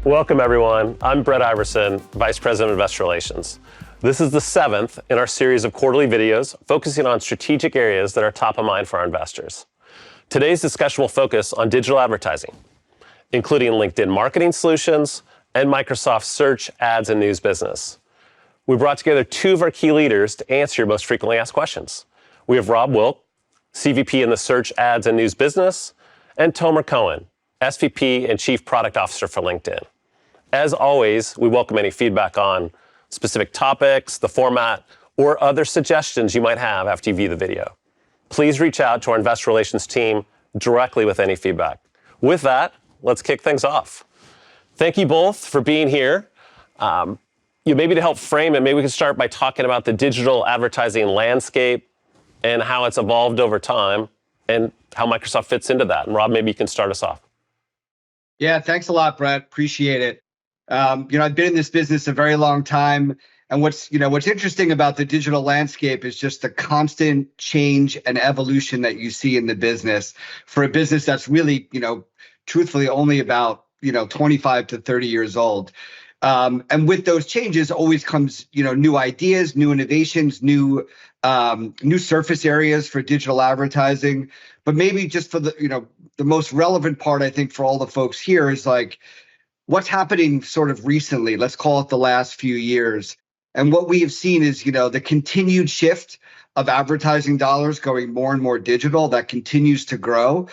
Welcome, everyone. I'm Brett Iverson, Vice President of Investor Relations. This is the 7th in our series of quarterly videos focusing on strategic areas that are top of mind for our investors. Today's discussion will focus on digital advertising, including LinkedIn marketing solutions and Microsoft search, ads, and news business. We brought together two of our key leaders to answer your most frequently asked questions. We have Rob Wilk, CVP in the search, ads, and news business, and Tomer Cohen, SVP and Chief Product Officer for LinkedIn. As always, we welcome any feedback on specific topics, the format, or other suggestions you might have after you view the video. Please reach out to our investor relations team directly with any feedback. With that, let's kick things off. Thank you both for being here. Maybe to help frame it, maybe we can start by talking about the digital advertising landscape and how it's evolved over time and how Microsoft fits into that. And Rob, maybe you can start us off. Yeah, thanks a lot, Brett. Appreciate it. I've been in this business a very long time, and what's interesting about the digital landscape is just the constant change and evolution that you see in the business for a business that's really, truthfully only about 25 to 30 years old. And with those changes always comes new ideas, new innovations, new surface areas for digital advertising. But maybe just for the most relevant part, I think, for all the folks here is like, what's happening sort of recently, let's call it the last few years. And what we have seen is, the continued shift of advertising dollars going more and more digital that continues to grow,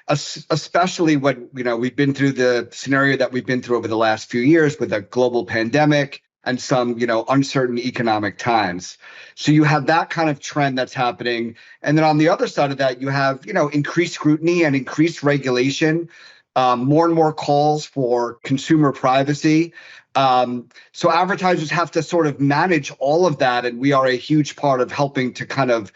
especially when, we've been through the scenario that we've been through over the last few years with a global pandemic and some, uncertain economic times. So you have that kind of trend that's happening. And then on the other side of that, you have, increased scrutiny and increased regulation. More and more calls for consumer privacy. So advertisers have to sort of manage all of that. And we are a huge part of helping to kind of,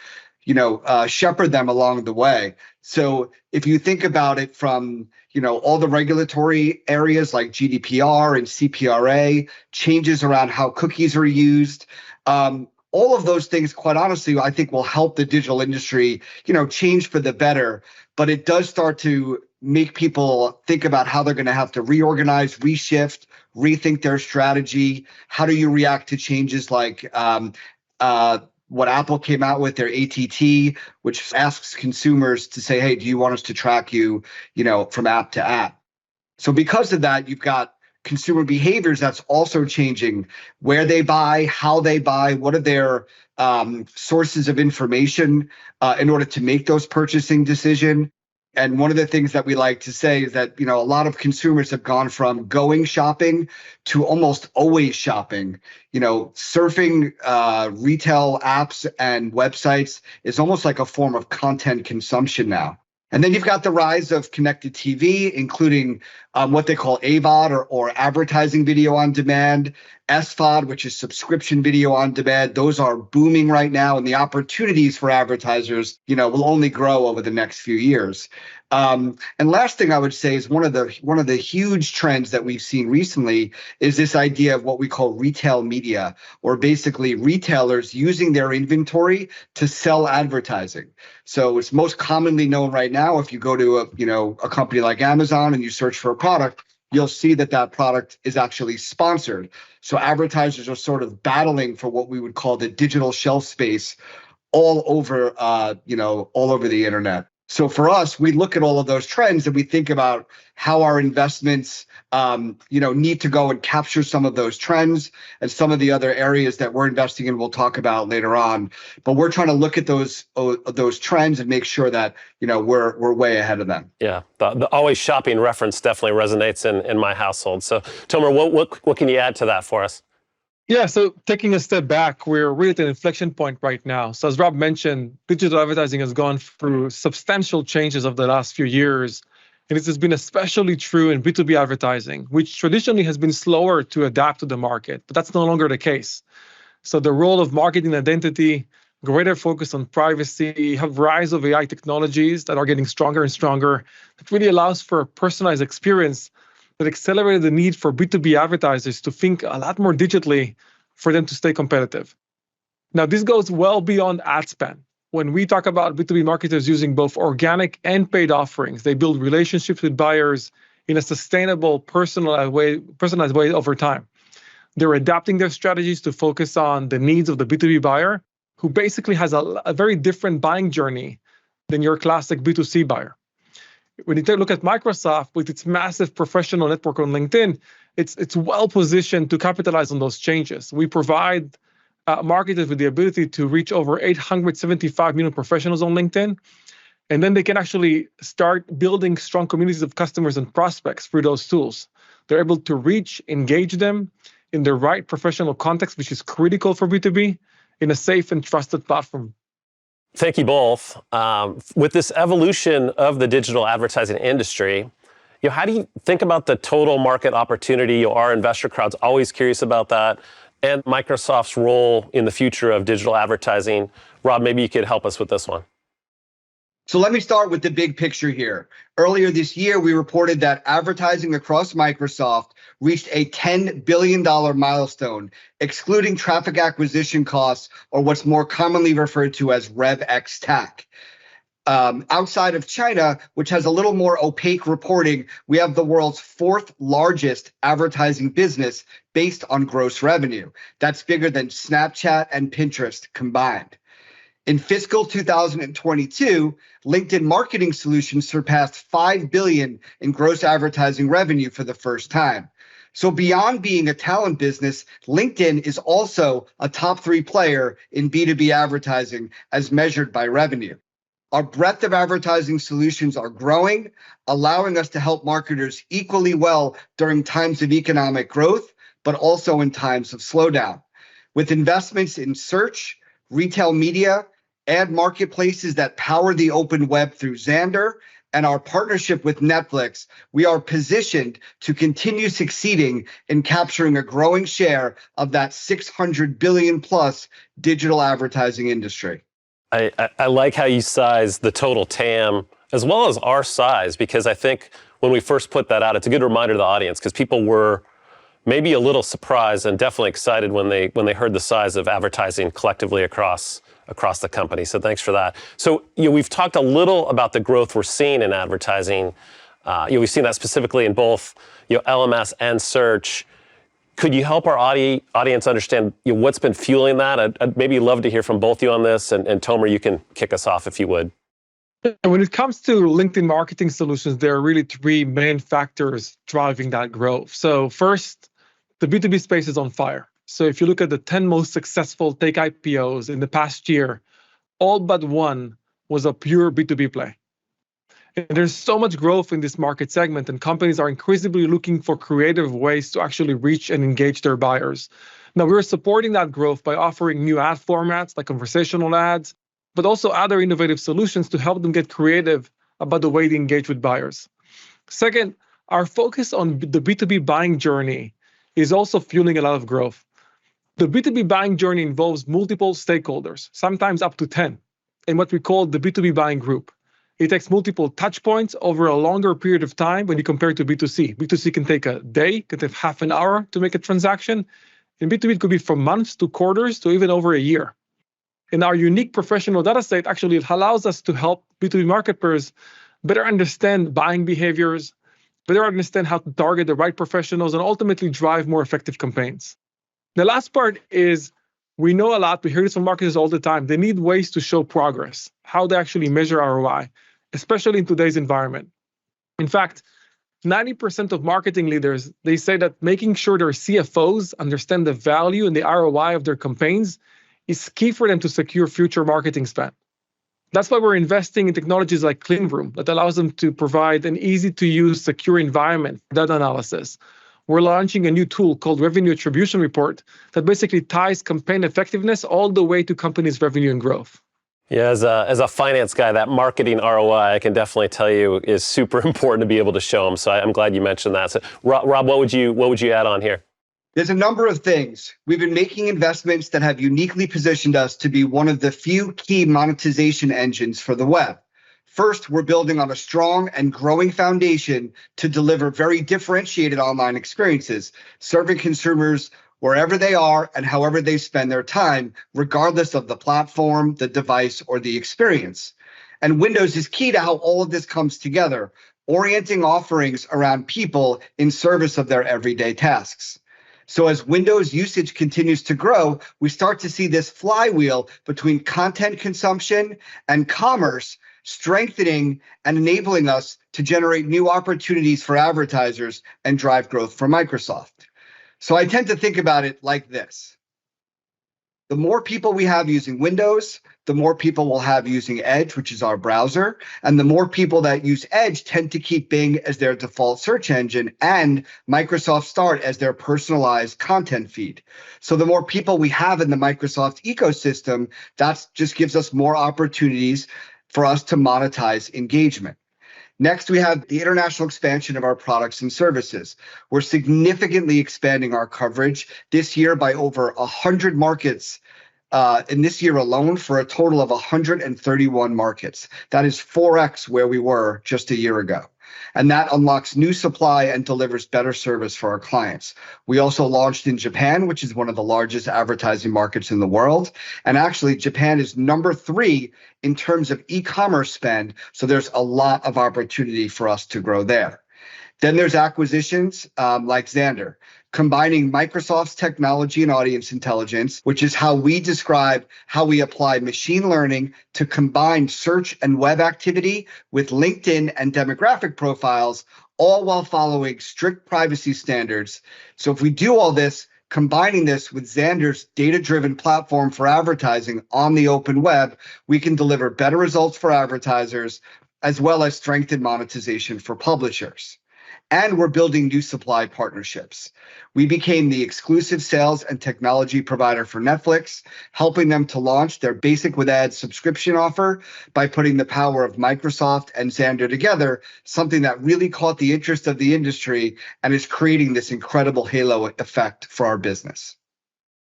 shepherd them along the way. So if you think about it from, all the regulatory areas like GDPR and CPRA, changes around how cookies are used, all of those things, quite honestly, I think will help the digital industry, change for the better. But it does start to make people think about how they're going to have to reorganize, reshift, rethink their strategy. How do you react to changes like what Apple came out with, their ATT, which asks consumers to say, hey, do you want us to track you, from app to app? So because of that, you've got consumer behaviors that's also changing, where they buy, how they buy, what are their sources of information in order to make those purchasing decisions. And one of the things that we like to say is that, a lot of consumers have gone from going shopping to almost always shopping. Surfing retail apps and websites is almost like a form of content consumption now. And then you've got the rise of connected TV, including what they call AVOD or advertising video on demand, SVOD, which is subscription video on demand. Those are booming right now, and the opportunities for advertisers, will only grow over the next few years. And last thing I would say is one of the huge trends that we've seen recently is this idea of what we call retail media, or basically retailers using their inventory to sell advertising. So it's most commonly known right now, if you go to a company like Amazon and you search for a product, you'll see that product is actually sponsored. So advertisers are sort of battling for what we would call the digital shelf space all over the internet. So for us, we look at all of those trends and we think about how our investments, need to go and capture some of those trends and some of the other areas that we're investing in. We'll talk about later on, but we're trying to look at those trends and make sure that we're way ahead of them. Yeah, the always shopping reference definitely resonates in my household. So Tomer, what can you add to that for us? Yeah, so taking a step back, we're really at an inflection point right now. So as Rob mentioned, digital advertising has gone through substantial changes over the last few years. And this has been especially true in B2B advertising, which traditionally has been slower to adapt to the market, but that's no longer the case. So the role of marketing identity, greater focus on privacy, have rise of AI technologies that are getting stronger and stronger, that really allows for a personalized experience that accelerated the need for B2B advertisers to think a lot more digitally for them to stay competitive. Now, this goes well beyond ad spend. When we talk about B2B marketers using both organic and paid offerings, they build relationships with buyers, in a sustainable, personalized way over time. They're adapting their strategies to focus on the needs of the B2B buyer, who basically has a very different buying journey than your classic B2C buyer. When you take a look at Microsoft with its massive professional network on LinkedIn, it's well positioned to capitalize on those changes. We provide marketers with the ability to reach over 875 million professionals on LinkedIn, and then they can actually start building strong communities of customers and prospects through those tools. They're able to reach, engage them in the right professional context, which is critical for B2B, in a safe and trusted platform. Thank you both. With this evolution of the digital advertising industry, how do you think about the total market opportunity? Our investor crowd's always curious about that, and Microsoft's role in the future of digital advertising. Rob, maybe you could help us with this one. So let me start with the big picture here. Earlier this year, we reported that advertising across Microsoft reached a $10 billion milestone, excluding traffic acquisition costs, or what's more commonly referred to as Rev ex-TAC. Outside of China, which has a little more opaque reporting, we have the world's fourth largest advertising business based on gross revenue. That's bigger than Snapchat and Pinterest combined. In fiscal 2022, LinkedIn Marketing Solutions surpassed $5 billion in gross advertising revenue for the first time. So beyond being a talent business, LinkedIn is also a top 3 player in B2B advertising as measured by revenue. Our breadth of advertising solutions are growing, allowing us to help marketers equally well during times of economic growth, but also in times of slowdown. With investments in search, retail media, ad marketplaces that power the open web through Xandr, and our partnership with Netflix, we are positioned to continue succeeding in capturing a growing share of that 600 billion plus digital advertising industry. I like how you size the total TAM as well as our size, because I think when we first put that out, it's a good reminder to the audience, because people were maybe a little surprised and definitely excited when they heard the size of advertising collectively across the company. So thanks for that. So we've talked a little about the growth we're seeing in advertising. We've seen that specifically in both LMS and search. Could you help our audience understand what's been fueling that? I'd maybe love to hear from both of you on this, and Tomer, you can kick us off if you would. When it comes to LinkedIn Marketing Solutions, there are really 3 main factors driving that growth. So first, the B2B space is on fire. So if you look at the 10 most successful tech IPOs in the past year, all but one was a pure B2B play. And there's so much growth in this market segment, and companies are increasingly looking for creative ways to actually reach and engage their buyers. Now, we're supporting that growth by offering new ad formats like conversational ads, but also other innovative solutions to help them get creative about the way they engage with buyers. Second, our focus on the B2B buying journey is also fueling a lot of growth. The B2B buying journey involves multiple stakeholders, sometimes up to 10, in what we call the B2B buying group. It takes multiple touch points over a longer period of time when you compare it to B2C. B2C can take a day, can take half an hour to make a transaction. In B2B, it could be from months to quarters to even over a year. And our unique professional data set actually allows us to help B2B marketers better understand buying behaviors, better understand how to target the right professionals, and ultimately drive more effective campaigns. The last part is, we know a lot, we hear this from marketers all the time, they need ways to show progress, how they actually measure ROI, especially in today's environment. In fact, 90% of marketing leaders, they say that making sure their CFOs understand the value and the ROI of their campaigns is key for them to secure future marketing spend. That's why we're investing in technologies like Cleanroom that allows them to provide an easy-to-use, secure environment for data analysis. We're launching a new tool called Revenue Attribution Report that basically ties campaign effectiveness all the way to companies' revenue and growth. Yeah, as a finance guy, that marketing ROI, I can definitely tell you, is super important to be able to show them. So I'm glad you mentioned that. So Rob, what would you add on here? There's a number of things. We've been making investments that have uniquely positioned us to be one of the few key monetization engines for the web. First, we're building on a strong and growing foundation to deliver very differentiated online experiences, serving consumers wherever they are and however they spend their time, regardless of the platform, the device, or the experience. And Windows is key to how all of this comes together. orienting offerings around people in service of their everyday tasks. So as Windows usage continues to grow, we start to see this flywheel between content consumption and commerce strengthening and enabling us to generate new opportunities for advertisers and drive growth for Microsoft. So I tend to think about it like this. The more people we have using Windows, the more people we'll have using Edge, which is our browser. And the more people that use Edge tend to keep Bing as their default search engine and Microsoft Start as their personalized content feed. So the more people we have in the Microsoft ecosystem, that just gives us more opportunities for us to monetize engagement. Next, we have the international expansion of our products and services. We're significantly expanding our coverage this year by over 100 markets in this year alone for a total of 131 markets. That is 4x where we were just a year ago. And that unlocks new supply and delivers better service for our clients. We also launched in Japan, which is one of the largest advertising markets in the world. And actually, Japan is number 3 in terms of e-commerce spend. So there's a lot of opportunity for us to grow there. Then there's acquisitions like Xandr, combining Microsoft's technology and audience intelligence, which is how we describe how we apply machine learning to combine search and web activity with LinkedIn and demographic profiles, all while following strict privacy standards. So if we do all this, combining this with Xandr's data-driven platform for advertising on the open web, we can deliver better results for advertisers as well as strengthen monetization for publishers. And we're building new supply partnerships. We became the exclusive sales and technology provider for Netflix, helping them to launch their Basic with Ads subscription offer by putting the power of Microsoft and Xandr together, something that really caught the interest of the industry and is creating this incredible halo effect for our business.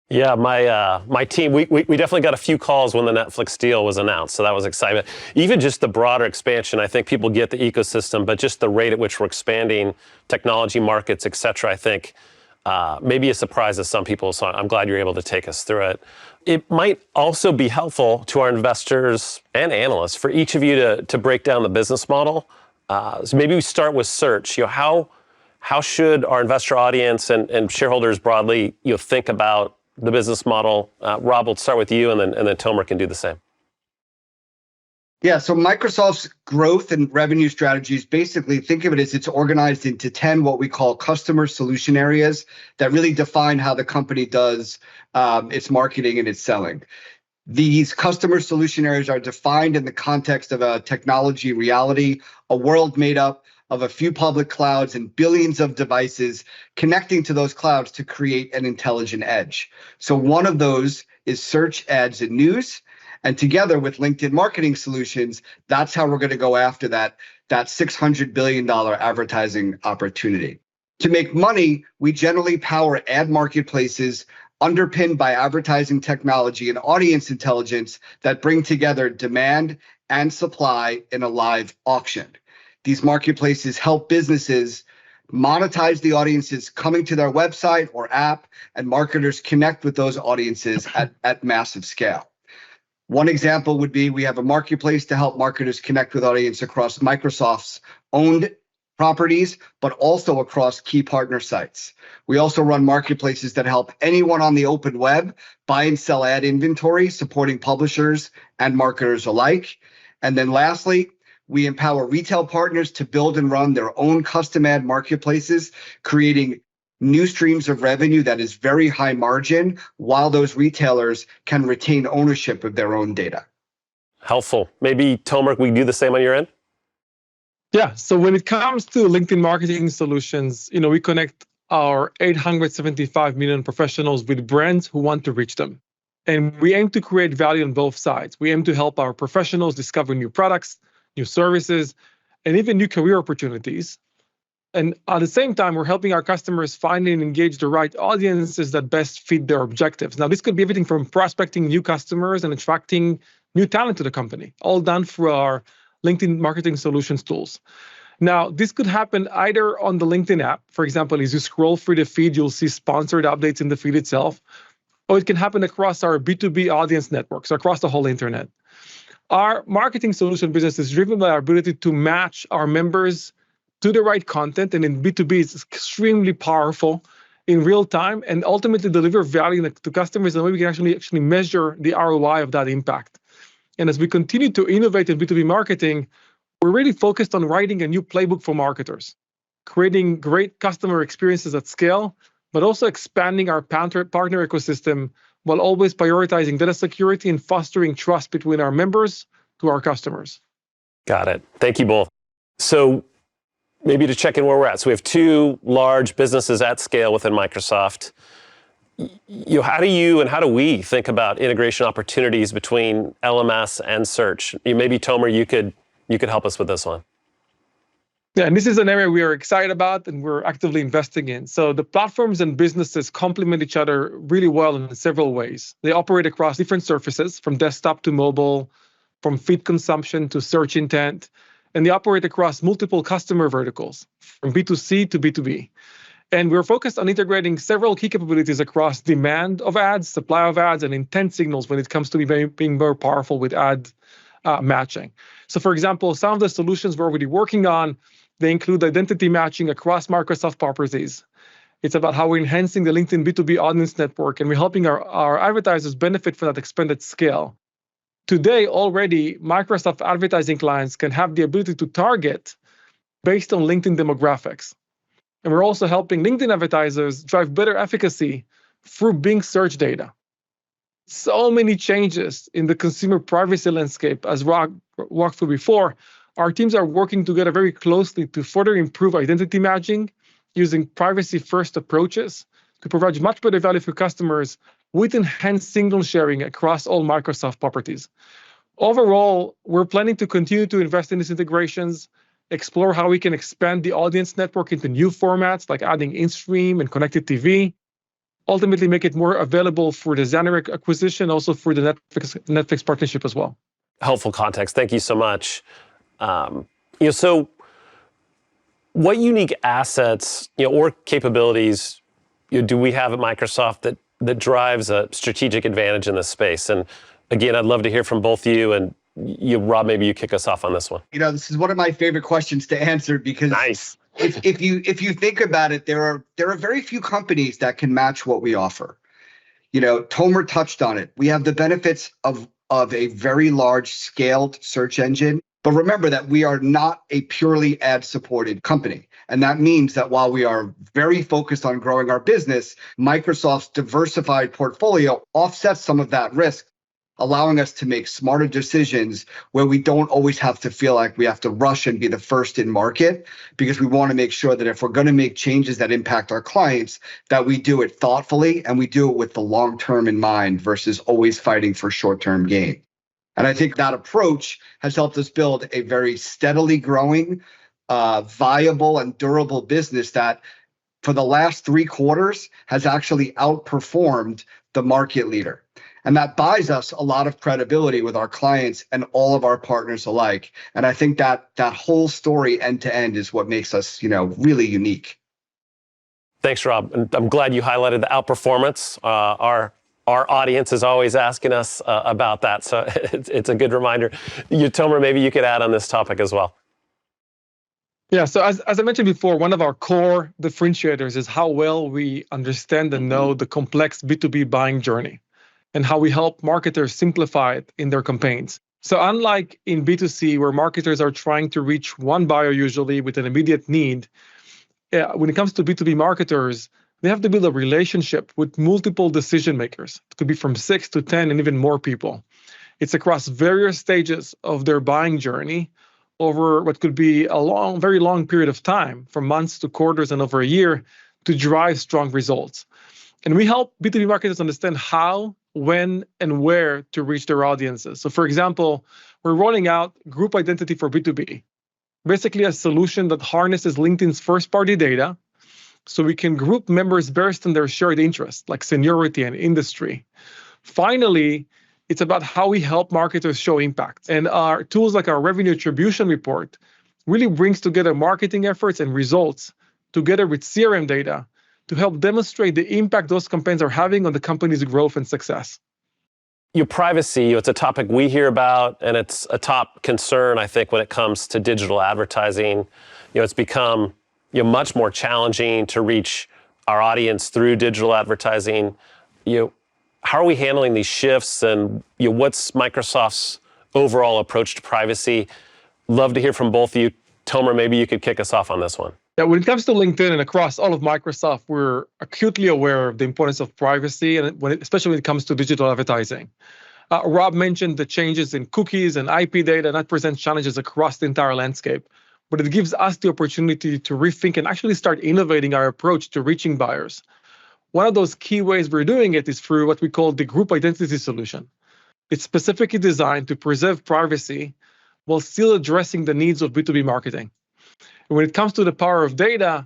Yeah, my team, we definitely got a few calls when the Netflix deal was announced, so that was exciting. Even just the broader expansion, I think people get the ecosystem, but just the rate at which we're expanding technology markets, et cetera, I think maybe a surprise to some people, so I'm glad you're able to take us through it. It might also be helpful to our investors and analysts for each of you to break down the business model. So maybe we start with search. How should our investor audience and shareholders broadly think about the business model? Rob, we'll start with you, and then Tomer can do the same. Yeah, so Microsoft's growth and revenue strategies, basically think of it as it's organized into 10 what we call customer solution areas that really define how the company does its marketing and its selling. These customer solution areas are defined in the context of a technology reality, a world made up of a few public clouds and billions of devices connecting to those clouds to create an intelligent edge. So one of those is search, ads, and news. And together with LinkedIn Marketing Solutions, that's how we're going to go after that $600 billion advertising opportunity. To make money, we generally power ad marketplaces underpinned by advertising technology and audience intelligence that bring together demand and supply in a live auction. These marketplaces help businesses monetize the audiences coming to their website or app, and marketers connect with those audiences at massive scale. One example would be we have a marketplace to help marketers connect with audience across Microsoft's owned properties, but also across key partner sites. We also run marketplaces that help anyone on the open web buy and sell ad inventory, supporting publishers and marketers alike. And then lastly, we empower retail partners to build and run their own custom ad marketplaces, creating new streams of revenue that is very high margin, while those retailers can retain ownership of their own data. Helpful. Maybe, Tomer, we do the same on your end? Yeah, so when it comes to LinkedIn Marketing Solutions, we connect our 875 million professionals with brands who want to reach them. And we aim to create value on both sides. We aim to help our professionals discover new products, new services, and even new career opportunities. And at the same time, we're helping our customers find and engage the right audiences that best fit their objectives. Now, this could be everything from prospecting new customers and attracting new talent to the company, all done through our LinkedIn Marketing Solutions tools. Now, this could happen either on the LinkedIn app. For example, as you scroll through the feed, you'll see sponsored updates in the feed itself, or it can happen across our B2B audience networks, across the whole internet. Our marketing solution business is driven by our ability to match our members to the right content, and in B2B, it's extremely powerful in real time and ultimately deliver value to customers, and we can actually measure the ROI of that impact. And as we continue to innovate in B2B marketing, we're really focused on writing a new playbook for marketers, creating great customer experiences at scale, but also expanding our partner ecosystem while always prioritizing data security and fostering trust between our members to our customers. Got it. Thank you both. So maybe to check in where we're at. So we have two large businesses at scale within Microsoft. How do you and how do we think about integration opportunities between LMS and search? Maybe Tomer, you could help us with this one. Yeah, and this is an area we are excited about and we're actively investing in. So the platforms and businesses complement each other really well in several ways. They operate across different surfaces, from desktop to mobile, from feed consumption to search intent, and they operate across multiple customer verticals, from B2C to B2B. And we're focused on integrating several key capabilities across demand of ads, supply of ads, and intent signals when it comes to being more powerful with ad matching. So for example, some of the solutions we're already working on, they include identity matching across Microsoft properties. It's about how we're enhancing the LinkedIn B2B audience network, and we're helping our advertisers benefit from that expanded scale. Today, already, Microsoft advertising clients can have the ability to target based on LinkedIn demographics. And we're also helping LinkedIn advertisers drive better efficacy through Bing search data. So many changes in the consumer privacy landscape, as Rob walked through before. Our teams are working together very closely to further improve identity matching using privacy-first approaches to provide much better value for customers with enhanced signal sharing across all Microsoft properties. Overall, we're planning to continue to invest in these integrations, explore how we can expand the audience network into new formats like adding in-stream and connected TV, ultimately make it more available for the Xanarec acquisition, also for the Netflix partnership as well. Helpful context. Thank you so much. So what unique assets, or capabilities, do we have at Microsoft that drives a strategic advantage in this space? And again, I'd love to hear from both you and Rob. Maybe you kick us off on this one. This is one of my favorite questions to answer because nice. if you think about it, there are very few companies that can match what we offer. Tomer touched on it. We have the benefits of a very large scaled search engine. But remember that we are not a purely ad-supported company. And that means that while we are very focused on growing our business, Microsoft's diversified portfolio offsets some of that risk, allowing us to make smarter decisions where we don't always have to feel like we have to rush and be the first in market, because we want to make sure that if we're going to make changes that impact our clients, that we do it thoughtfully and we do it with the long term in mind versus always fighting for short-term gain. And I think that approach has helped us build a very steadily growing, viable and durable business that for the last 3 quarters has actually outperformed the market leader. And that buys us a lot of credibility with our clients and all of our partners alike. And I think that whole story end to end is what makes us, really unique. Thanks, Rob. And I'm glad you highlighted the outperformance. Our audience is always asking us about that, so it's a good reminder. Tomer, maybe you could add on this topic as well. Yeah, so as I mentioned before, one of our core differentiators is how well we understand and know the complex B2B buying journey and how we help marketers simplify it in their campaigns. So unlike in B2C, where marketers are trying to reach one buyer usually with an immediate need, when it comes to B2B marketers, they have to build a relationship with multiple decision makers. It could be from 6 to 10 and even more people. It's across various stages of their buying journey over what could be a very long period of time, from months to quarters and over a year, to drive strong results. And we help B2B marketers understand how, when, and where to reach their audiences. So for example, we're rolling out group identity for B2B, basically a solution that harnesses LinkedIn's first-party data so we can group members based on their shared interests, like seniority and industry. Finally, it's about how we help marketers show impact. And our tools like our revenue attribution report really brings together marketing efforts and results together with CRM data to help demonstrate the impact those campaigns are having on the company's growth and success. Your privacy, it's a topic we hear about, and it's a top concern, I think, when it comes to digital advertising. It's become much more challenging to reach our audience through digital advertising. How are we handling these shifts, and what's Microsoft's overall approach to privacy? Love to hear from both of you. Tomer, maybe you could kick us off on this one. Yeah, when it comes to LinkedIn and across all of Microsoft, we're acutely aware of the importance of privacy, and especially when it comes to digital advertising. Rob mentioned the changes in cookies and IP data, and that presents challenges across the entire landscape. But it gives us the opportunity to rethink and actually start innovating our approach to reaching buyers. One of those key ways we're doing it is through what we call the group identity solution. It's specifically designed to preserve privacy while still addressing the needs of B2B marketing. And when it comes to the power of data,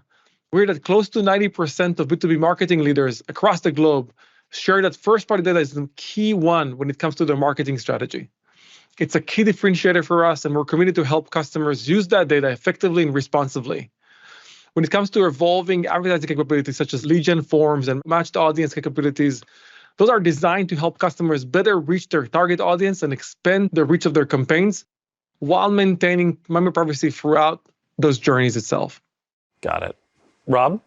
we're that close to 90% of B2B marketing leaders across the globe share that first-party data is the key one when it comes to their marketing strategy. It's a key differentiator for us, and we're committed to help customers use that data effectively and responsively. When it comes to evolving advertising capabilities such as lead gen forms and matched audience capabilities, those are designed to help customers better reach their target audience and expand the reach of their campaigns while maintaining member privacy throughout those journeys itself. Got it. Rob?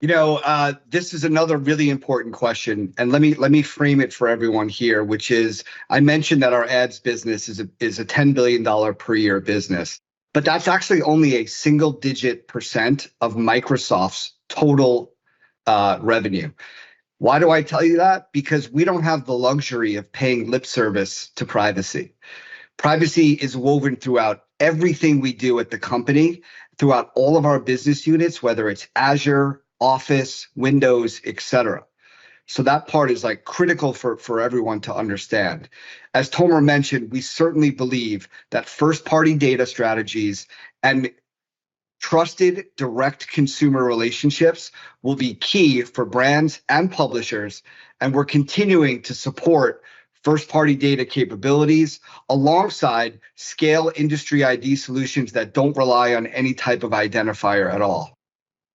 This is another really important question, and let me frame it for everyone here, which is I mentioned that our ads business is a $10 billion per year business, but that's actually only a single-digit % of Microsoft's total revenue. Why do I tell you that? Because we don't have the luxury of paying lip service to privacy. Privacy is woven throughout everything we do at the company, throughout all of our business units, whether it's Azure, Office, Windows, etc. So that part is critical for everyone to understand. As Tomer mentioned, we certainly believe that first-party data strategies and trusted direct consumer relationships will be key for brands and publishers, and we're continuing to support first-party data capabilities alongside scale industry ID solutions that don't rely on any type of identifier at all.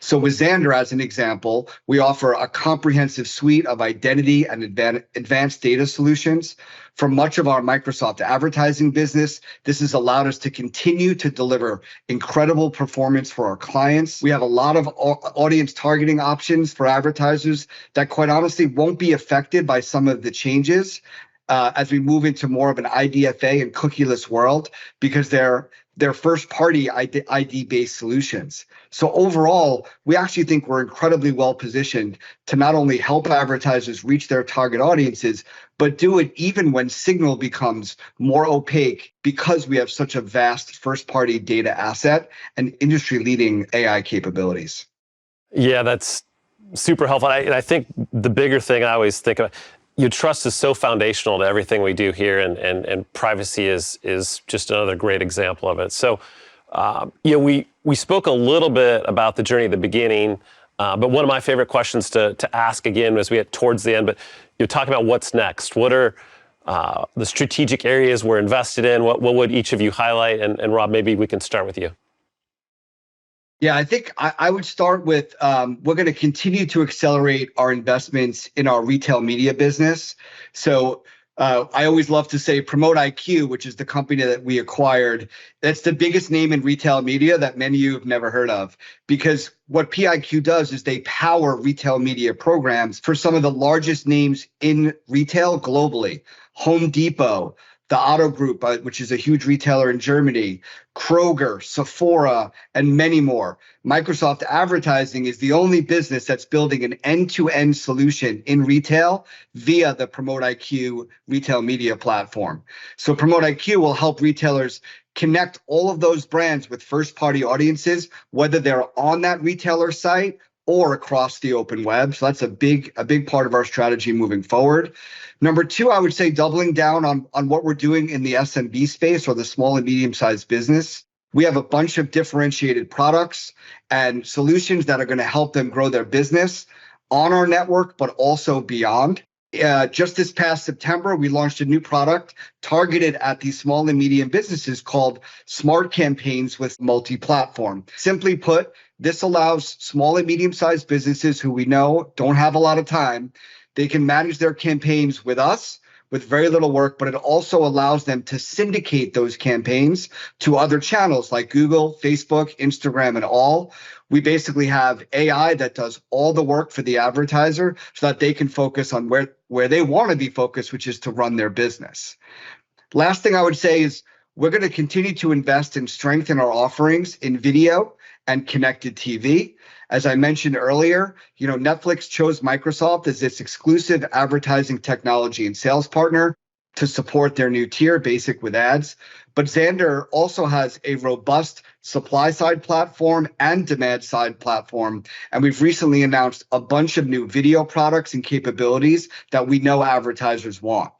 So with Xandr, as an example, we offer a comprehensive suite of identity and advanced data solutions. For much of our Microsoft advertising business, this has allowed us to continue to deliver incredible performance for our clients. We have a lot of audience targeting options for advertisers that quite honestly won't be affected by some of the changes as we move into more of an IDFA and cookieless world, because they're first-party ID-based solutions. So overall, we actually think we're incredibly well-positioned to not only help advertisers reach their target audiences, but do it even when signal becomes more opaque because we have such a vast first-party data asset and industry-leading AI capabilities. Yeah, that's super helpful. I think the bigger thing I always think about, your trust is so foundational to everything we do here, and privacy is just another great example of it. So, we spoke a little bit about the journey at the beginning, but one of my favorite questions to ask again as we get towards the end, but you're talking about what's next. What are the strategic areas we're invested in? What would each of you highlight? And Rob, maybe we can start with you. Yeah, I think I would start with we're going to continue to accelerate our investments in our retail media business. So I always love to say Promote IQ, which is the company that we acquired. That's the biggest name in retail media that many of you have never heard of, because what PIQ does is they power retail media programs for some of the largest names in retail globally. Home Depot, the Otto Group, which is a huge retailer in Germany, Kroger, Sephora, and many more. Microsoft Advertising is the only business that's building an end-to-end solution in retail via the Promote IQ retail media platform. So Promote IQ will help retailers connect all of those brands with first-party audiences, whether they're on that retailer site or across the open web. So that's a big part of our strategy moving forward. Number two, I would say doubling down on what we're doing in the SMB space, or the small and medium-sized business. We have a bunch of differentiated products and solutions that are going to help them grow their business on our network, but also beyond. Just this past September, we launched a new product targeted at these small and medium businesses called Smart Campaigns with Multi-Platform. Simply put, this allows small and medium-sized businesses who we know don't have a lot of time They can manage their campaigns with us with very little work, but it also allows them to syndicate those campaigns to other channels like Google, Facebook, Instagram, and all. We basically have AI that does all the work for the advertiser so that they can focus on where they want to be focused, which is to run their business. Last thing I would say is we're going to continue to invest and strengthen our offerings in video and connected TV. As I mentioned earlier, Netflix chose Microsoft as its exclusive advertising technology and sales partner to support their new tier, Basic with Ads. But Xandr also has a robust supply side platform and demand side platform. And we've recently announced a bunch of new video products and capabilities that we know advertisers want.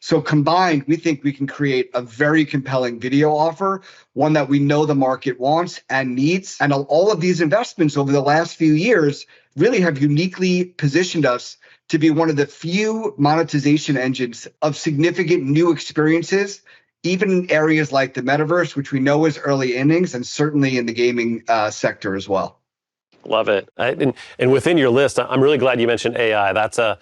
So combined, we think we can create a very compelling video offer, one that we know the market wants and needs. And all of these investments over the last few years really have uniquely positioned us to be one of the few monetization engines of significant new experiences, even in areas like the metaverse, which we know is early innings, and certainly in the gaming sector as well. Love it. And within your list, I'm really glad you mentioned AI. That's a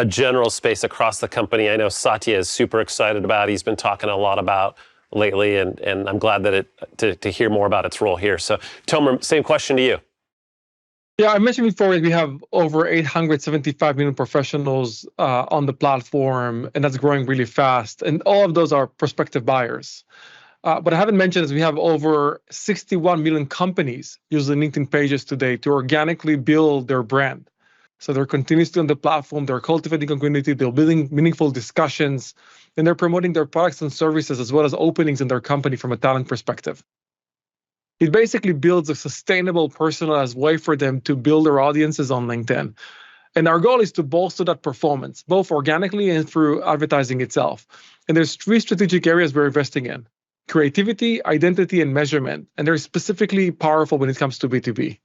general space across the company. I know Satya is super excited about. He's been talking a lot about lately, and I'm glad that to hear more about its role here. So, Tomer, same question to you. Yeah, I mentioned before we have over 875 million professionals on the platform, and that's growing really fast. And all of those are prospective buyers. But I haven't mentioned is we have over 61 million companies using LinkedIn Pages today to organically build their brand. So they're continuously on the platform, they're cultivating a community, they're building meaningful discussions, and they're promoting their products and services as well as openings in their company from a talent perspective. It basically builds a sustainable, personalized way for them to build their audiences on LinkedIn. And our goal is to bolster that performance, both organically and through advertising itself. And there's 3 strategic areas we're investing in: creativity, identity, and measurement. And they're specifically powerful when it comes to B2B.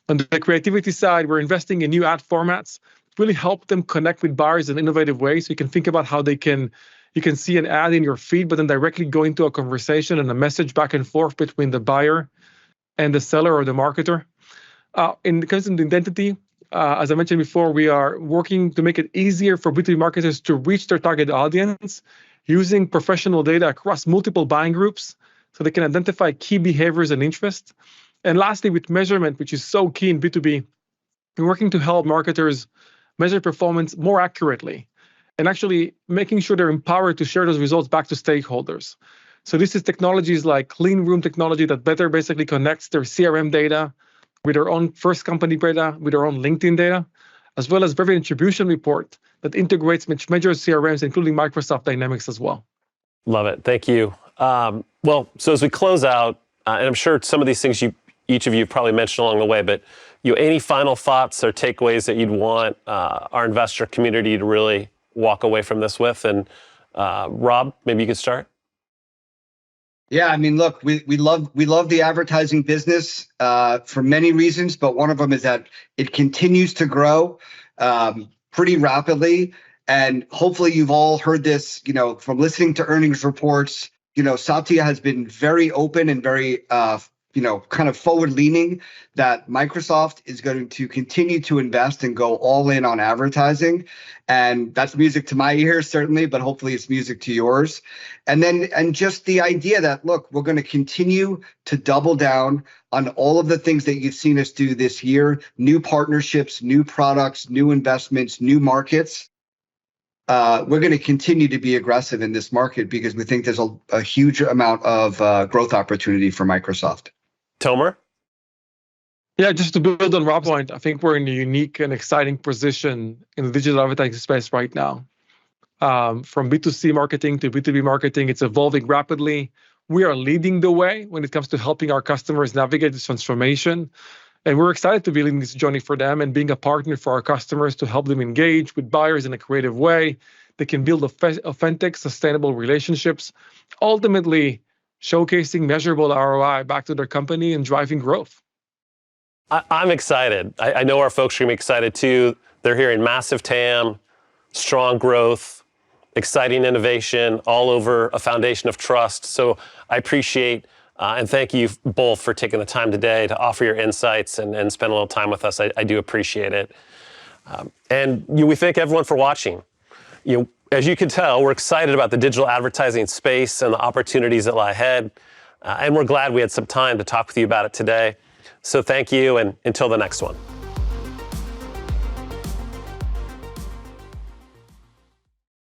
On the creativity side, we're investing in new ad formats, really help them connect with buyers in innovative ways. So you can think about how you can see an ad in your feed, but then directly go into a conversation and a message back and forth between the buyer and the seller or the marketer. In the case of identity, as I mentioned before, we are working to make it easier for B2B marketers to reach their target audience using professional data across multiple buying groups so they can identify key behaviors and interests. And lastly, with measurement, which is so key in B2B, we're working to help marketers measure performance more accurately and actually making sure they're empowered to share those results back to stakeholders. So this is technologies like clean room technology that better basically connects their CRM data with their own first company data, with their own LinkedIn data, as well as revenue attribution report that integrates which measures CRMs, including Microsoft Dynamics as well. Love it. Thank you. Well, so as we close out, and I'm sure some of these things each of you probably mentioned along the way, but any final thoughts or takeaways that you'd want our investor community to really walk away from this with? And Rob, maybe you could start. Yeah, I mean, look, we love the advertising business for many reasons, but one of them is that it continues to grow pretty rapidly. And hopefully you've all heard this, from listening to earnings reports. Satya has been very open and very kind of forward-leaning that Microsoft is going to continue to invest and go all in on advertising. And that's music to my ears, certainly, but hopefully it's music to yours. And just the idea that, look, we're going to continue to double down on all of the things that you've seen us do this year: new partnerships, new products, new investments, new markets. We're going to continue to be aggressive in this market because we think there's a huge amount of growth opportunity for Microsoft. Tomer? Yeah, just to build on Rob's point, I think we're in a unique and exciting position in the digital advertising space right now. From B2C marketing to B2B marketing, it's evolving rapidly. We are leading the way when it comes to helping our customers navigate this transformation. And we're excited to be leading this journey for them and being a partner for our customers to help them engage with buyers in a creative way. They can build authentic, sustainable relationships, ultimately showcasing measurable ROI back to their company and driving growth. I'm excited. I know our folks are going to be excited too. They're hearing massive TAM, strong growth, exciting innovation, all over a foundation of trust. So I appreciate and thank you both for taking the time today to offer your insights and spend a little time with us. I do appreciate it. We thank everyone for watching. As you can tell, we're excited about the digital advertising space and the opportunities that lie ahead. And we're glad we had some time to talk with you about it today. So thank you, and until the next one.